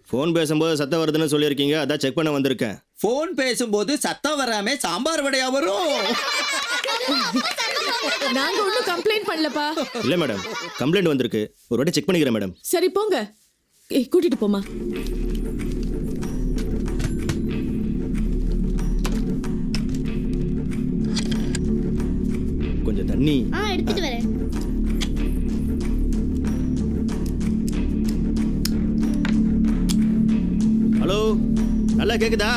Phone பேசும்போது சத்தம் வருதுன்னு சொல்லியிருக்கீங்க, அதான் செக் பண்ண வந்திருக்கேன். ஃபோன் பேசும்போது சத்தம் வராம சாம்பார் வடையா வரும்? நாங்க ஒன்றும் கம்ப்ளைண்ட் பண்ணலப்பா. இல்லை மேடம், கம்ப்ளைண்ட் வந்திருக்கு. ஒரு வாட்டி செக் பண்ணிக்கிறேன் மேடம். சரி போங்க, கூட்டிட்டு போமா. கொஞ்சம் தண்ணி. எடுத்துட்டு வரேன். ஹலோ, நல்லா கேக்குதா?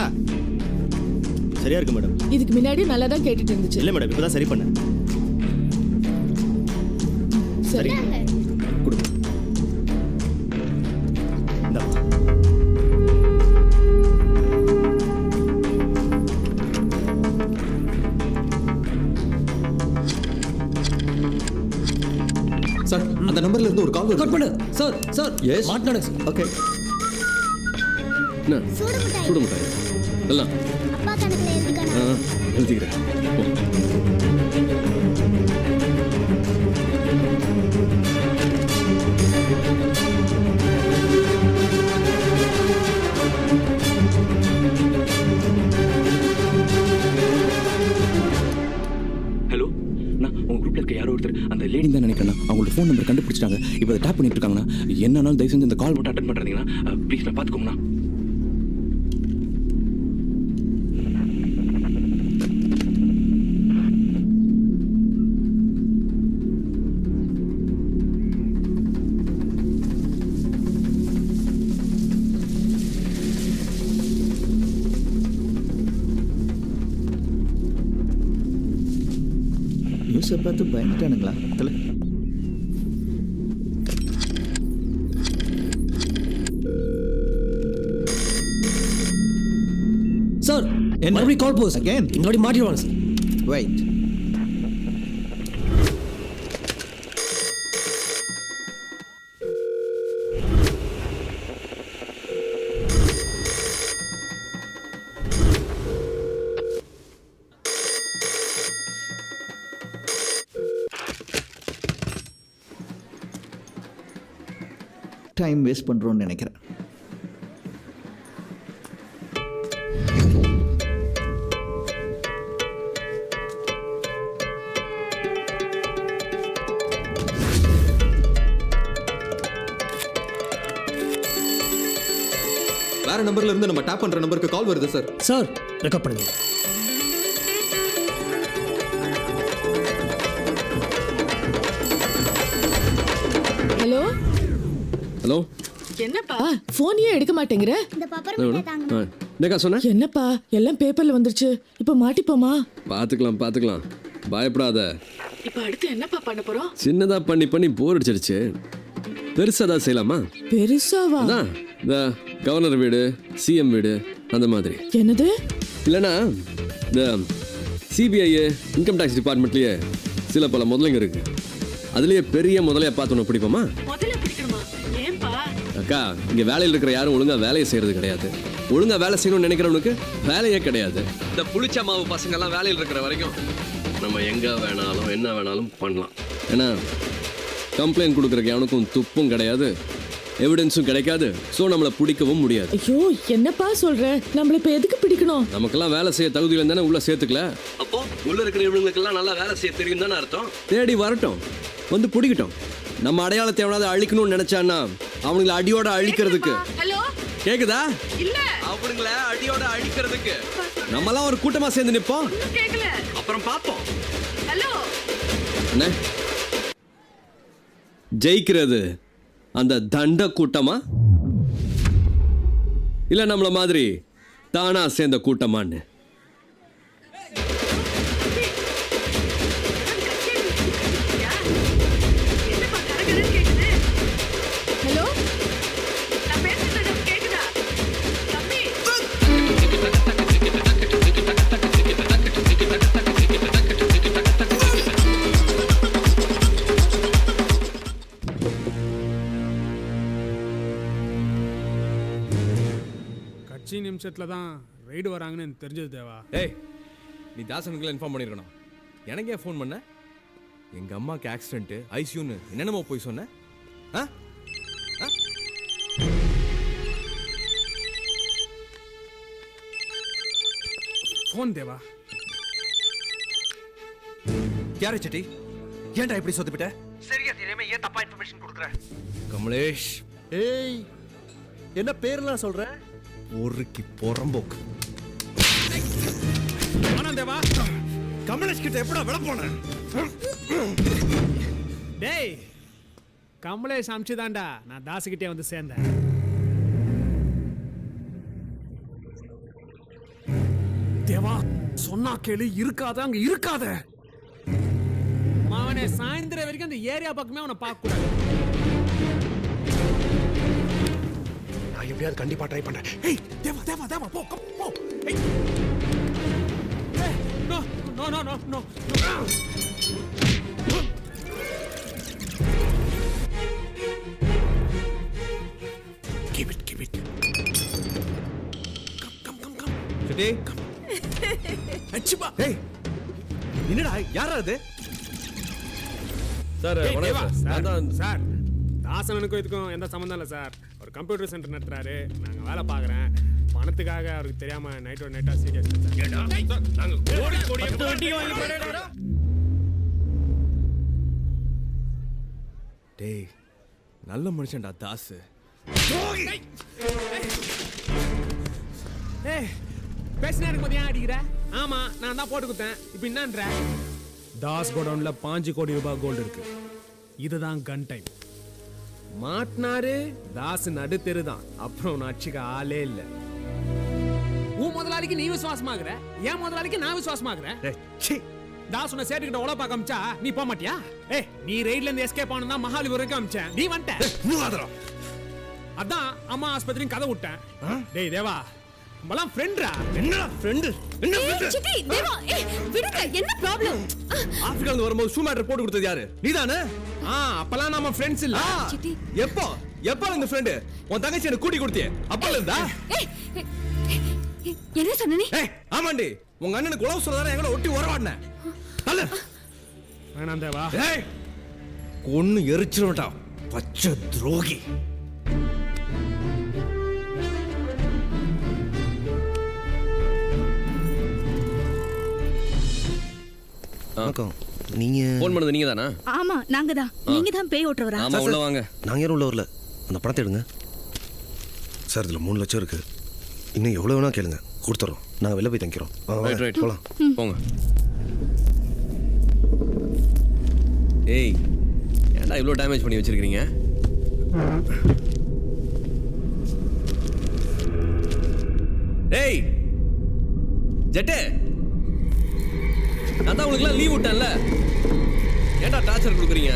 சரியா இருக்கு மேடம். இதுக்கு முன்னாடி நல்லா தான் கேட்டுட்டு இருந்துச்சு. இல்லை மேடம், இப்பதான் சரி பண்ணேன். சரி கொடுங்க. இந்தா. சார், அந்த நம்பர்ல இருந்து ஒரு கால் வருது. கட் பண்ணு. சார் சார் எஸ் மாட்டனே சார். ஓகே. சூடு மிட்டாய். சுடு முட்டாய் எல்லாம் அப்பா கணக்குல எழுதிக்கணும். எழுதிக்கிறேன். ஹலோ, நான் உங்க குரூப்ல இருக்க யாரோ ஒருத்தர் அந்த லேடி தான் நினைக்கிறேன். அவங்களோட ஃபோன் நம்பர் கண்டுபிடிச்சிட்டாங்க. இப்போ அதை டேப் பண்ணிட்டு இருக்காங்கண்ணா. என்னன்னாலும் தயவு செஞ்சு இந்த கால் மட்டும் அட்டன் பண்றீங்கன்னா ப்ளீஸ் நான் பார்த்துக்கோங்கண்ணா. நியூஸை பார்த்து பயந்துட்டானுங்களா? தல சார் மறுபடியும் கால் போகுது Again? இங்கோடி மாட்டிடுவாங்க சார். வெயிட். டைம் வேஸ்ட் பண்றோம்னு நினைக்கிறேன். வேற நம்பர்ல இருந்து நம்ம டேப் பண்ற நம்பருக்கு கால் வருது சார். சார் ரெக்கார்ட் பண்ணுங்க. ஹலோ ஹலோ, என்னப்பா போனையே எடுக்க மாட்டேங்கிற? இந்த பப்பர் மிட்டாய் தாங்க. என்னக்கா சொன்ன? என்னப்பா எல்லாம் பேப்பர்ல வந்துருச்சு, இப்ப மாட்டிப்போமா? பார்த்துக்கலாம் பார்த்துக்கலாம், பயப்படாத. இப்ப அடுத்து என்னப்பா பண்ண போறோம்? சின்னதா பண்ணி பண்ணி போர் அடிச்சிருச்சு. பெருசா தான் செய்யலாமா? பெருசாவா? அதான் இந்த கவர்னர் வீடு, சிஎம் வீடு அந்த மாதிரி. என்னது? இல்லைன்னா இந்த சிபிஐ இன்கம் டேக்ஸ் டிபார்ட்மெண்ட்லேயே சில பல முதலைங்க இருக்கு. அதுலேயே பெரிய முதலையா பார்த்து ஒன்று பிடிப்போமா? முதல்ல பிடிக்கணுமா? ஏன்பா? அக்கா, இங்கே வேலையில் இருக்கிற யாரும் ஒழுங்காக வேலையை செய்கிறது கிடையாது. ஒழுங்காக வேலை செய்யணும்னு நினைக்கிறவனுக்கு வேலையே கிடையாது. இந்த புளிச்ச மாவு பசங்கள்லாம் வேலையில் இருக்கிற வரைக்கும் நம்ம எங்கே வேணாலும் என்ன வேணாலும் பண்ணலாம். ஏன்னா கம்ப்ளைண்ட் கொடுக்குறக்கு எவனுக்கும் துப்பும் கிடையாது, எவிடன்ஸும் கிடைக்காது. ஸோ நம்மளை பிடிக்கவும் முடியாது. ஐயோ என்னப்பா சொல்ற? நம்மள இப்ப எதுக்கு பிடிக்கணும்? நமக்கெல்லாம் வேலை செய்ய தகுதியில் தானே உள்ள சேர்த்துக்கல. அப்போ உள்ள இருக்கிற இவங்களுக்கெல்லாம் நல்லா வேலை செய்ய தெரியும் தானே அர்த்தம். தேடி வரட்டும், வந்து பிடிக்கட்டும். நம்ம அடையாளத்தை எவனாவது அழிக்கணும்னு நினைச்சான்னா அவனுங்களை அடியோட அழிக்கிறதுக்கு. ஹலோ கேக்குதா? இல்ல அவனுங்களை அடியோட அழிக்கிறதுக்கு நம்மலாம் ஒரு கூட்டமா சேர்ந்து நிப்போம். கேக்கல. அப்புறம் பாப்போம். ஹலோ என்ன ஜெயிக்கிறது அந்த தண்ட கூட்டமா இல்ல நம்மள மாதிரி தானா சேர்ந்த கூட்டமான்னு? ஹலோ நான் பேசுறது கேக்குதா? தம்பி கட்சி நிமிஷத்தில் தான் ரைடு வராங்கன்னு எனக்கு தெரிஞ்சது தேவா. ஏய், நீ தாசனுக்குலாம் இன்ஃபார்ம் பண்ணிருக்கணும். எனக்கு ஏன் ஃபோன் பண்ண? எங்க அம்மாக்கு ஆக்சிடென்ட், ஐசியூன்னு என்னென்னமோ போய் சொன்ன. ஃபோன் தேவா. யாரு சிட்டி? ஏன்டா இப்படி சொத்துப்பிட்ட? சரியா தெரியாம ஏன் தப்பா இன்ஃபர்மேஷன் கொடுக்குற? கமலேஷ் ஏய் என்ன பேர்லாம் சொல்ற? ஒருக்கி பொறம்போக்கு. வேணாம் தேவா. கமலேஷ் கிட்ட எப்படா விட போன? டேய் கமலேஷ் அமிச்சுதான்டா நான் தாசுகிட்டே வந்து சேர்ந்தேன். தேவா சொன்னா கேளு, இருக்காத அங்க இருக்காத. அவனே சாயந்தரம் வரைக்கும் அந்த ஏரியா பக்கமே அவனை பார்க்க கூடாது. நான் எப்படியாவது கண்டிப்பா ட்ரை பண்றேன். ஏய் தேவா தேவா தேவா போ போ. ஏய் no no no no no. keep it. Come. சிட்டி அச்சிபா. ஏய் என்னடா யாரா அது? சார் ஏய், தேவா, வணக்கம் சார், நான் தான் சார் தாசனனுக்கும் இதுக்கும் எந்த சம்மந்தம் இல்லை சார். ஒரு கம்ப்யூட்டர் சென்டர் நடத்துறாரு, நாங்கள் வேலை பார்க்குறேன். பணத்துக்காக அவருக்கு தெரியாம நைட்டோட நைட்டா சீரியஸ் டேய் நல்ல மனுஷன்டா தாஸ். ஏய் பேசினா எனக்கு மதியம் அடிக்கிற. ஆமா நான் தான் போட்டு கொடுத்தேன். இப்போ என்னன்ற தாஸ் கோடவுன்ல 5 கோடி ரூபாய் கோல்டு இருக்கு. இதுதான் கன் டைம். மாட்டினாரு தாஸ் நடு தெரு தான். அப்புறம் நச்சுக்க ஆளே இல்ல. உன் முதலாளிக்கு நீ விசுவாசமாகற, என் முதலாளிக்கு நான் விசுவாசமாகறேன். தாஸ் உன்னை சேட்டுக்கிட்ட உழப்பா காமிச்சா நீ போக மாட்டியா? ஏய் நீ ரைட்ல இருந்து எஸ்கேப் ஆனா தான் மகாலி வரைக்கும் காமிச்சேன். நீ வந்துட்ட. அதான் அம்மா ஆஸ்பத்திரியும் கதை விட்டேன். டேய் தேவா நம்மலாம் ஃப்ரெண்ட்ரா. என்னடா ஃப்ரெண்ட்? என்ன ஃப்ரெண்ட்? சிட்டி தேவா விடுங்க, என்ன ப்ராப்ளம்? ஆப்பிரிக்கால இருந்து வரும்போது ஷூ மேட்டர் போட்டு கொடுத்தது யாரு? நீதானே? அப்பலாம் நம்ம ஃப்ரெண்ட்ஸ் இல்ல. சிட்டி எப்போ இந்த ஃப்ரெண்ட் உன் தங்கச்சி எனக்கு கூட்டி கொடுத்தியே அப்பல இருந்தா? என்ன சொன்ன நீ? ஏய் ஆமாண்டி உங்க அண்ணனுக்கு உழவு சொல்லதானே எங்கட ஒட்டி உறவாடின. அல்ல வேணாம் தேவா. ஏய் கொன்னு எரிச்சிரடா பச்சை துரோகி. வணக்கம். நீங்க ஃபோன் பண்ணது நீங்க தானா? ஆமா நாங்க தான். நீங்க தான் பேய் ஓட்டுறவரா? ஆமா உள்ள வாங்க. நாங்க யாரும் உள்ள வரல. அந்த பணத்தை எடுங்க சார். இதில் 3 லட்சம் இருக்கு. இன்னும் எவ்வளோ வேணா கேளுங்க, கொடுத்துறோம். நாங்கள் வெளில போய் தங்கிக்கிறோம். ரைட் போகலாம். போங்க. ஏய் ஏன்டா இவ்வளோ டேமேஜ் பண்ணி வச்சிருக்கீங்க? ஏய் ஜெட்டே நான் தான் உங்களுக்குலாம் லீவ் விட்டேன்ல, ஏன்டா டார்ச்சர் கொடுக்குறீங்க?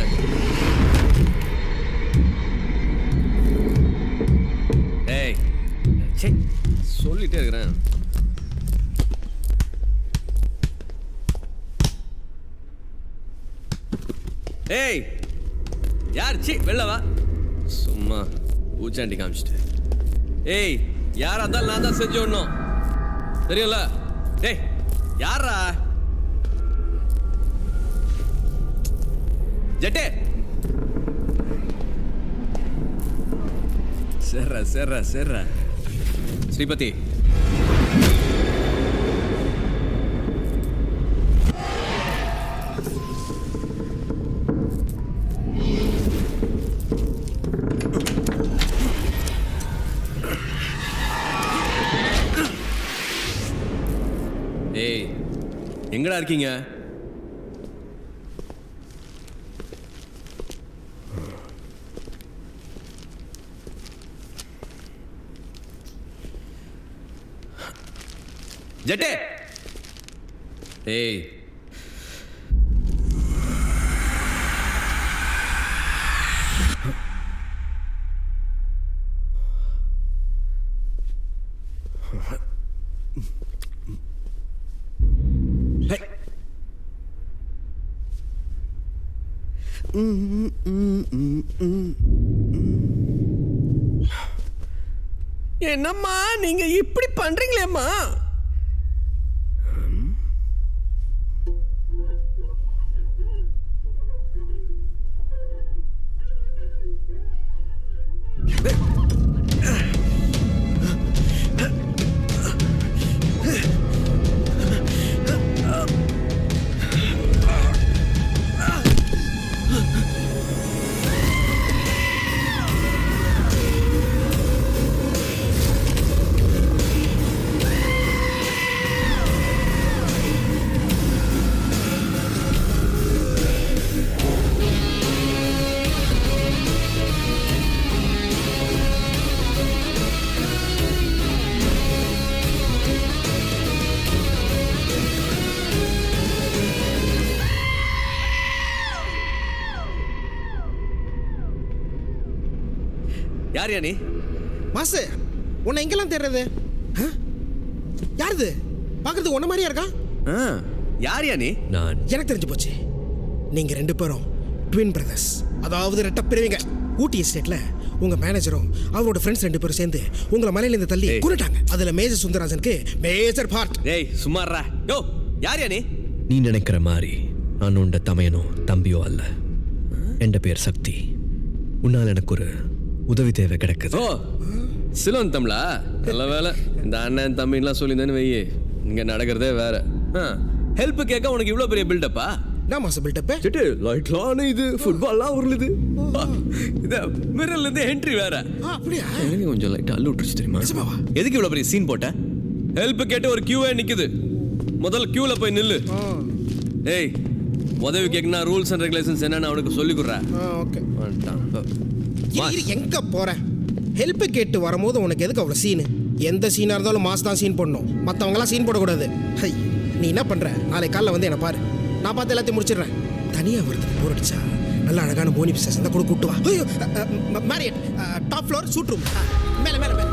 ஏய் சே சொல்லிட்டே இருக்கிறேன். ஏய் யார் சி வெளில வா. சும்மா பூச்சாண்டி காமிச்சிட்டு. ஏய் யாரா இருந்தாலும் நான் தான் செஞ்சு விடணும் தெரியும்ல. டேய் யாரா? ஜெட்டே சேர்ற ஸ்ரீபதி. ஏய் எங்கடா இருக்கீங்க? ஜெட்டே ஏய் என்னம்மா நீங்க இப்படி பண்றீங்களேம்மா? யார் நீ? மாசு உன்னை எங்கெல்லாம் தேடுறது? ஆ? யாருது? பார்க்கறதுக்கு உன்ன மாதிரியா இருக்கா? யார் நீ? நான் எனக்கு தெரிஞ்சு போச்சு. நீங்க 2 பேரும் ட்வின் பிரதர்ஸ், அதாவது ரெட்ட பிரிவிங்க. ஊட்டி எஸ்டேட்ல உங்க மேனேஜரும் அவரோட ஃப்ரெண்ட்ஸ் 2 பேரும் சேர்ந்து உங்களை மலையில இருந்து தள்ளி கொன்னுட்டாங்க. அதுல மேஜர் சுந்தரராஜனுக்கு மேஜர் பார்ட். ஏய் சும்மாறா. யோ யார் நீ? நீ நினைக்கிற மாதிரி நான் உண்ட தமையனோ தம்பியோ அல்ல. என் பேர் சக்தி. உன்னால் எனக்கு ஒரு உதவி தேவை கிடைக்குது. ஓ சிலோன் தமிழா? நல்ல வேலை இந்த அண்ணன் தம்பின்லாம் சொல்லியிருந்தேன்னு வெய்யே, இங்கே நடக்கிறதே வேற. ஹெல்ப் கேட்க உனக்கு இவ்வளோ பெரிய பில்டப்பா? நான் மாசு பில்டப். சிட்டு லைட்லான இது ஃபுட்பால்லாம் உருளுது. இத மிரர்ல இருந்து என்ட்ரி வேற. அப்படியா? எனக்கு கொஞ்சம் லைட் அள்ளு விட்டுருச்சு தெரியுமா? நிஜமாவா? எதுக்கு இவ்வளவு பெரிய சீன் போட்ட? ஹெல்ப் கேட்டு ஒரு கியூவே நிக்குது. முதல்ல கியூல போய் நில்லு. ஏய் உதவி கேட்கனா ரூல்ஸ் அண்ட் ரெகுலேஷன்ஸ் என்னன்னு அவனுக்கு சொல்லி கொடுறேன். ஓகே. எங்க போற? ஹெல்ப் கேட்டு வரும்போது உனக்கு எதுக்கு அவ்வளவு சீனு? எந்த சீனா இருந்தாலும் மாஸ் தான் சீன் போடணும். மற்றவங்களாம் சீன் போடக்கூடாது. ஹை, நீ என்ன பண்ற? நாளைக்கு காலைல வந்து என்ன பாரு, நான் பார்த்து எல்லாத்தையும் முடிச்சிடுறேன். தனியா வரதுக்கு போர் அடிச்சா நல்ல அழகான போனி பிசஸ் இருந்தா கூட கூட்டு வா. Marriott top floor suite room. மேல மேல மேல